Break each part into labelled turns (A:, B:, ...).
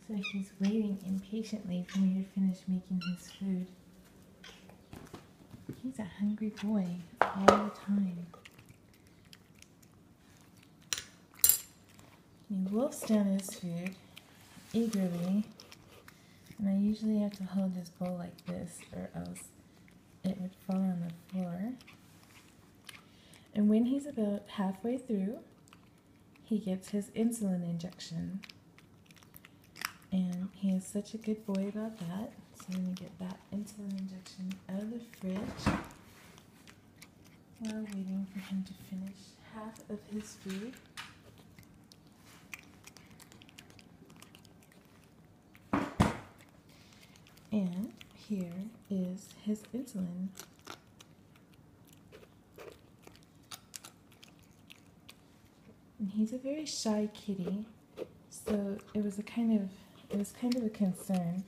A: So he's waiting impatiently for me to finish making his food. He's a hungry boy all the time. He wolfs down his food eagerly, and I usually have to hold his bowl like this or else it would fall on the floor. And when he's about halfway through, he gets his insulin injection. And he is such a good boy about that. So I'm going to get that insulin injection out of the fridge while waiting for him to finish half of his food. And here is his insulin. And he's a very shy kitty, so it was kind of a concern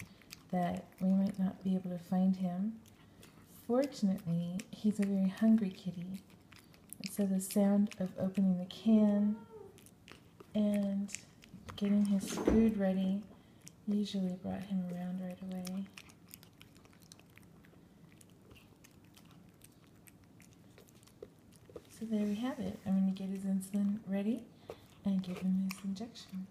A: that we might not be able to find him. Fortunately, he's a very hungry kitty, and so the sound of opening the can and getting his food ready usually brought him around right away. So there we have it. I'm going to get his insulin ready and give him his injection.